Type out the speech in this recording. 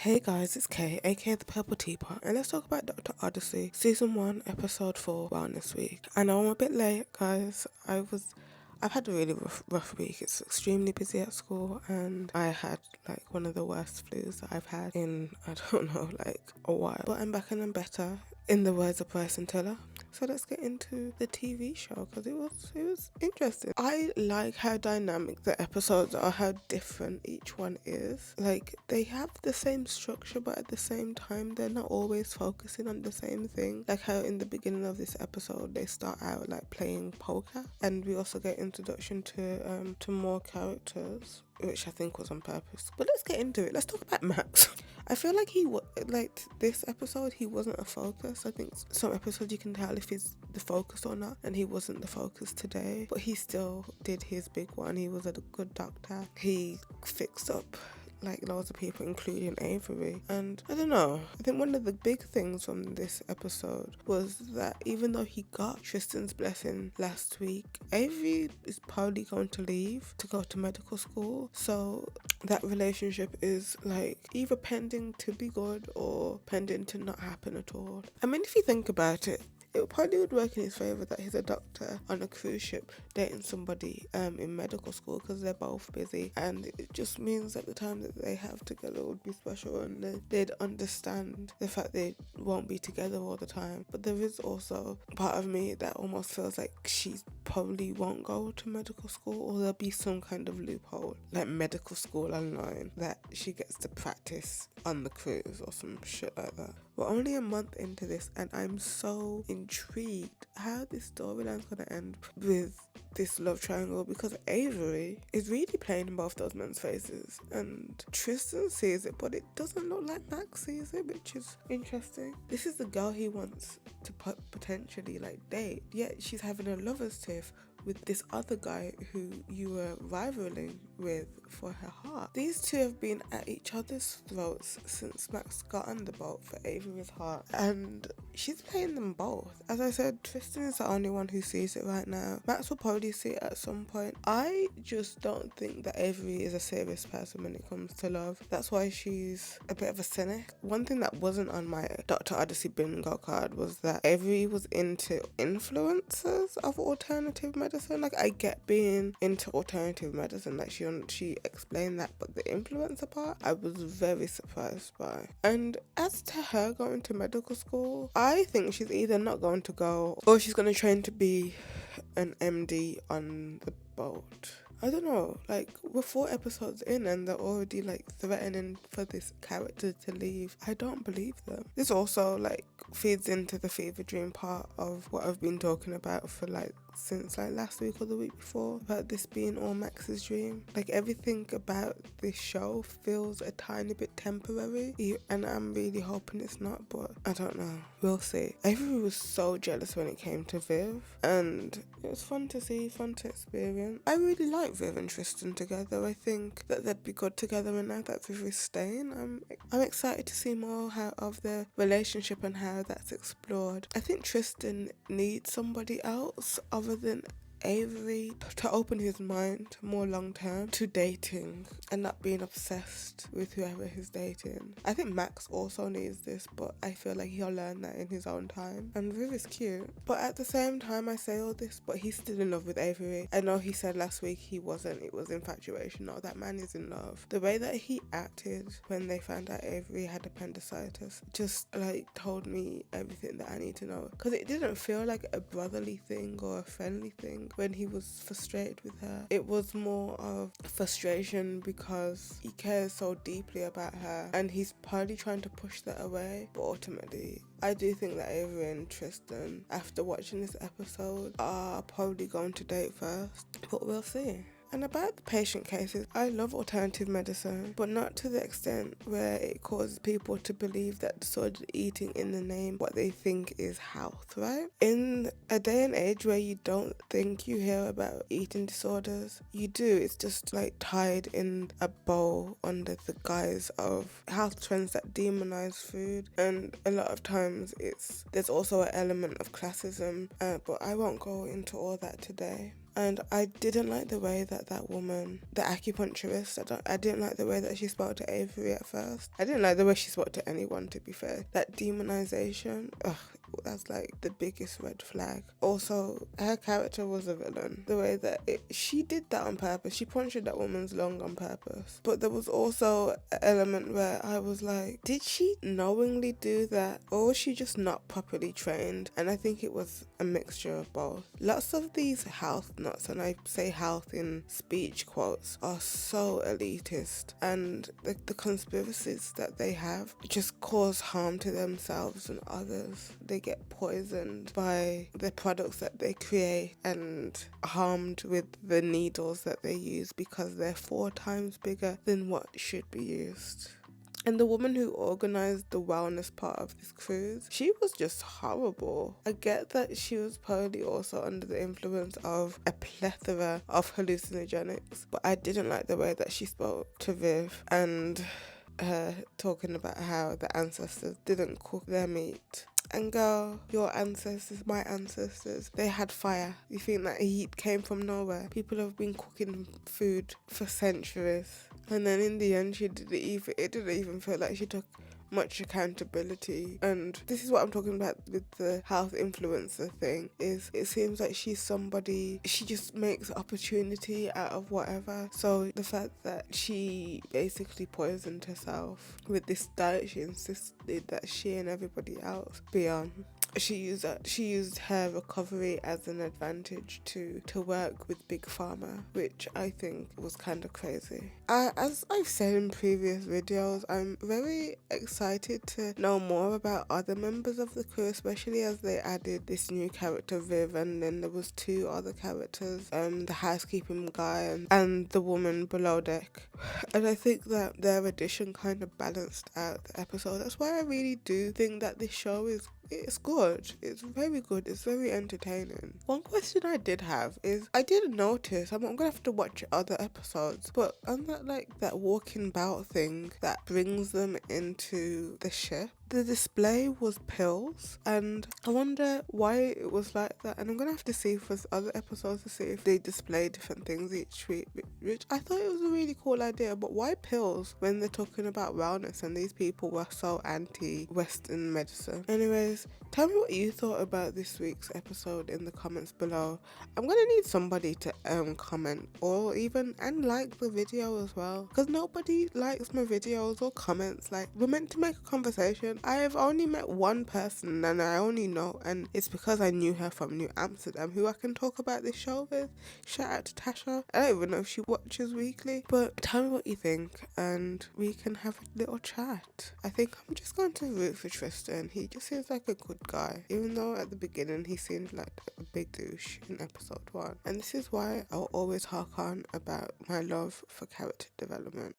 Hey guys, it's Kay, aka the Purple Teapot, and let's talk about Dr. Odyssey, Season 1, Episode 4, Wellness Week. I know I'm a bit late, guys. I've had a really rough week. It's extremely busy at school, and I had like one of the worst flus that I've had in, I don't know, like a while. But I'm back and I'm better, in the words of Bryson Tiller. So let's get into the TV show because it was interesting. I like how dynamic the episodes are, how different each one is. Like they have the same structure, but at the same time they're not always focusing on the same thing. Like how in the beginning of this episode they start out like playing poker, and we also get introduction to more characters, which I think was on purpose. But let's get into it. Let's talk about Max. I feel like like this episode, he wasn't a focus. I think some episodes you can tell if he's the focus or not, and he wasn't the focus today. But he still did his big one. He was a good doctor. He fixed up like loads of people, including Avery. And I don't know, I think one of the big things from this episode was that even though he got Tristan's blessing last week, Avery is probably going to leave to go to medical school. So that relationship is like either pending to be good or pending to not happen at all. I mean, if you think about it, it probably would work in his favour that he's a doctor on a cruise ship dating somebody in medical school, because they're both busy, and it just means that the time that they have together would be special, and they'd understand the fact they won't be together all the time. But there is also part of me that almost feels like she probably won't go to medical school, or there'll be some kind of loophole like medical school online that she gets to practice on the cruise or some shit like that. We're only a month into this, and I'm so intrigued how this storyline's gonna end with this love triangle, because Avery is really playing in both those men's faces, and Tristan sees it, but it doesn't look like Max sees it, which is interesting. This is the girl he wants to potentially like date, yet she's having a lover's tiff with this other guy who you were rivaling with for her heart. These two have been at each other's throats since Max got on the boat for Avery's heart, and she's playing them both. As I said, Tristan is the only one who sees it right now. Max will probably see it at some point. I just don't think that Avery is a serious person when it comes to love. That's why she's a bit of a cynic. One thing that wasn't on my Dr. Odyssey bingo card was that Avery was into influencers of alternative medicine. Like, I get being into alternative medicine, like she explained that, but the influencer part I was very surprised by. And as to her going to medical school, I think she's either not going to go, or she's going to train to be an MD on the boat. I don't know, like, we're 4 episodes in and they're already like threatening for this character to leave. I don't believe them. This also like feeds into the fever dream part of what I've been talking about for like since like last week or the week before, about this being all Max's dream. Like, everything about this show feels a tiny bit temporary, and I'm really hoping it's not, but I don't know, we'll see. Avery was so jealous when it came to Viv, and it was fun to see, fun to experience. I really like Viv and Tristan together. I think that they'd be good together, and now that Viv is staying, I'm excited to see more of their relationship and how that's explored. I think Tristan needs somebody else other than Avery to open his mind more long term to dating and not being obsessed with whoever he's dating. I think Max also needs this, but I feel like he'll learn that in his own time. And Viv is cute, but at the same time I say all this, but he's still in love with Avery. I know he said last week he wasn't, it was infatuation. No, that man is in love. The way that he acted when they found out Avery had appendicitis just like told me everything that I need to know, because it didn't feel like a brotherly thing or a friendly thing when he was frustrated with her. It was more of frustration because he cares so deeply about her, and he's probably trying to push that away. But ultimately, I do think that Avery and Tristan, after watching this episode, are probably going to date first, but we'll see. And about the patient cases, I love alternative medicine, but not to the extent where it causes people to believe that disordered eating in the name what they think is health, right? In a day and age where you don't think you hear about eating disorders, you do. It's just like tied in a bowl under the guise of health trends that demonize food, and a lot of times there's also an element of classism, but I won't go into all that today. And I didn't like the way that that woman, the acupuncturist, I didn't like the way that she spoke to Avery at first. I didn't like the way she spoke to anyone, to be fair. That demonization, ugh, that's like the biggest red flag. Also, her character was a villain. The way that she did that on purpose. She punctured that woman's lung on purpose. But there was also an element where I was like, did she knowingly do that? Or was she just not properly trained? And I think it was a mixture of both. Lots of these health nuts, and I say health in speech quotes, are so elitist. And the conspiracies that they have just cause harm to themselves and others. They get poisoned by the products that they create and harmed with the needles that they use because they're 4 times bigger than what should be used. And the woman who organised the wellness part of this cruise, she was just horrible. I get that she was probably also under the influence of a plethora of hallucinogenics, but I didn't like the way that she spoke to Viv and her talking about how the ancestors didn't cook their meat. And girl, your ancestors, my ancestors, they had fire. You think that heat came from nowhere? People have been cooking food for centuries. And then in the end, it didn't even feel like she took much accountability. And this is what I'm talking about with the health influencer thing, is it seems like she's somebody, she just makes opportunity out of whatever. So the fact that she basically poisoned herself with this diet she insisted that she and everybody else be on, she used her recovery as an advantage to work with Big Pharma, which I think was kind of crazy. As I've said in previous videos, I'm very excited to know more about other members of the crew, especially as they added this new character Viv, and then there was 2 other characters, the housekeeping guy and the woman below deck. And I think that their addition kind of balanced out the episode. That's why I really do think that this show it's good. It's very good. It's very entertaining. One question I did have is, I did notice, I'm gonna have to watch other episodes, but on that walking about thing that brings them into the ship, the display was pills, and I wonder why it was like that. And I'm gonna have to see for other episodes to see if they display different things each week, which I thought it was a really cool idea. But why pills when they're talking about wellness and these people were so anti-Western medicine? Anyways, tell me what you thought about this week's episode in the comments below. I'm gonna need somebody to comment or even like the video as well, because nobody likes my videos or comments. Like, we're meant to make a conversation. I have only met one person and I only know, and it's because I knew her from New Amsterdam, who I can talk about this show with. Shout out to Tasha. I don't even know if she watches weekly, but tell me what you think and we can have a little chat. I think I'm just going to root for Tristan. He just seems like a good guy, even though at the beginning he seemed like a big douche in episode 1. And this is why I'll always hark on about my love for character development.